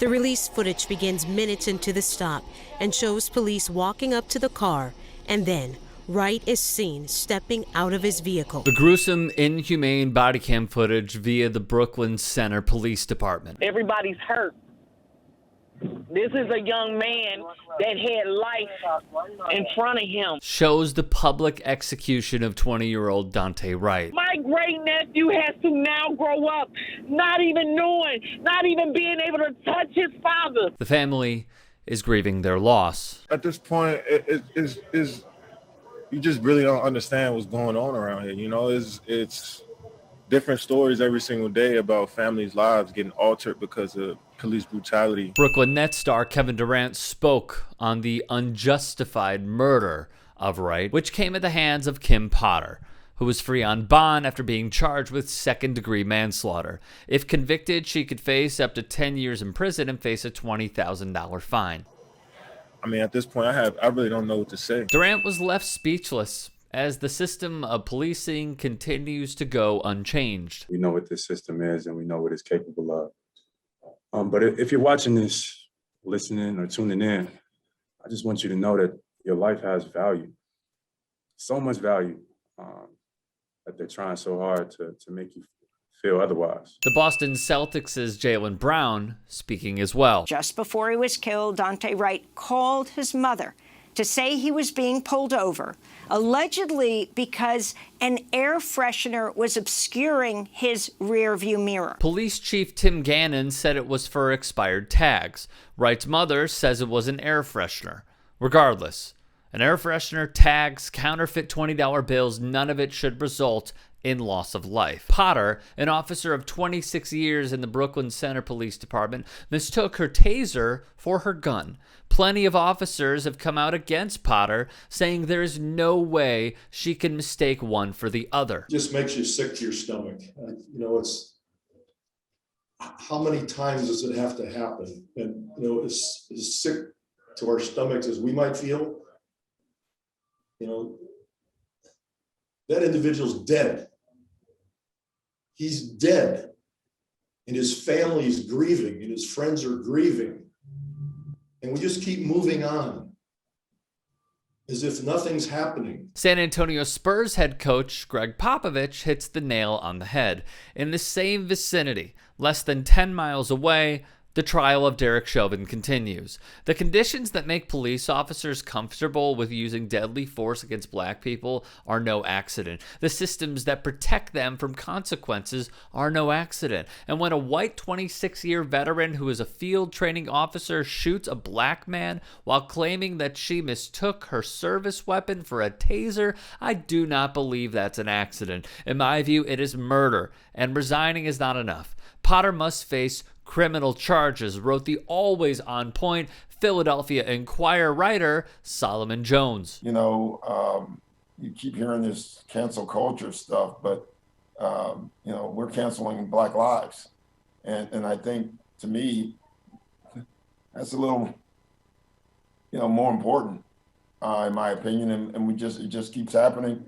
The released footage begins minutes into the stop and shows police walking up to the car, and then Wright is seen stepping out of his vehicle. The gruesome, inhumane body cam footage via the Brooklyn Center Police Department. Everybody's hurt. This is a young man that had life in front of him. Shows the public execution of 20-year-old Daunte Wright. My great-nephew has to now grow up, not even knowing, not even being able to touch his father. The family is grieving their loss. At this point, it is you just really don't understand what's going on around here. You know, it's different stories every single day about families' lives getting altered because of police brutality. Brooklyn Nets star Kevin Durant spoke on the unjustified murder of Wright, which came at the hands of Kim Potter, who was free on bond after being charged with second-degree manslaughter. If convicted, she could face up to 10 years in prison and face a $20,000 fine. I mean, at this point, I really don't know what to say. Durant was left speechless as the system of policing continues to go unchanged. We know what this system is and we know what it's capable of. But if you're watching this, listening or tuning in, I just want you to know that your life has value. So much value that they're trying so hard to make you feel otherwise. The Boston Celtics' Jaylen Brown speaking as well. Just before he was killed, Daunte Wright called his mother to say he was being pulled over, allegedly because an air freshener was obscuring his rearview mirror. Police Chief Tim Gannon said it was for expired tags. Wright's mother says it was an air freshener. Regardless, an air freshener, tags, counterfeit $20 bills, none of it should result in loss of life. Potter, an officer of 26 years in the Brooklyn Center Police Department, mistook her taser for her gun. Plenty of officers have come out against Potter, saying there is no way she can mistake one for the other. It just makes you sick to your stomach. You know, it's how many times does it have to happen? And, you know, as sick to our stomachs as we might feel, you know, that individual's dead. He's dead, and his family is grieving, and his friends are grieving. And we just keep moving on as if nothing's happening. San Antonio Spurs head coach Greg Popovich hits the nail on the head. In the same vicinity, less than 10 miles away, the trial of Derek Chauvin continues. The conditions that make police officers comfortable with using deadly force against black people are no accident. The systems that protect them from consequences are no accident. And when a white 26-year veteran who is a field training officer shoots a black man while claiming that she mistook her service weapon for a taser, I do not believe that's an accident. In my view, it is murder, and resigning is not enough. Potter must face criminal charges, wrote the always on point Philadelphia Inquirer writer Solomon Jones. You know, you keep hearing this cancel culture stuff, but you know, we're canceling Black lives, and I think, to me, that's a little, you know, more important, in my opinion. And it just keeps happening.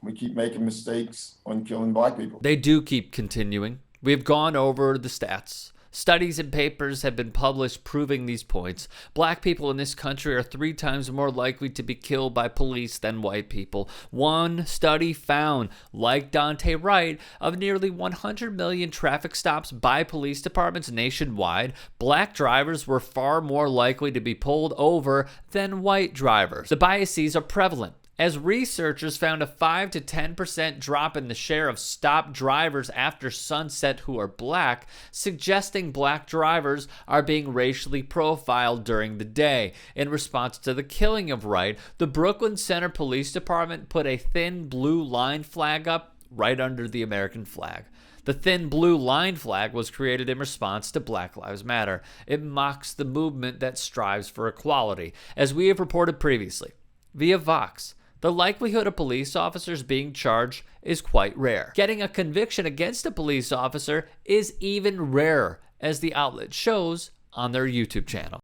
We keep making mistakes on killing black people. They do keep continuing. We have gone over the stats. Studies and papers have been published proving these points. Black people in this country are 3 times more likely to be killed by police than white people. One study found, like Daunte Wright, of nearly 100 million traffic stops by police departments nationwide, black drivers were far more likely to be pulled over than white drivers. The biases are prevalent, as researchers found a 5 to 10% drop in the share of stopped drivers after sunset who are black, suggesting black drivers are being racially profiled during the day. In response to the killing of Wright, the Brooklyn Center Police Department put a thin blue line flag up right under the American flag. The thin blue line flag was created in response to Black Lives Matter. It mocks the movement that strives for equality. As we have reported previously, via Vox, the likelihood of police officers being charged is quite rare. Getting a conviction against a police officer is even rarer, as the outlet shows on their YouTube channel.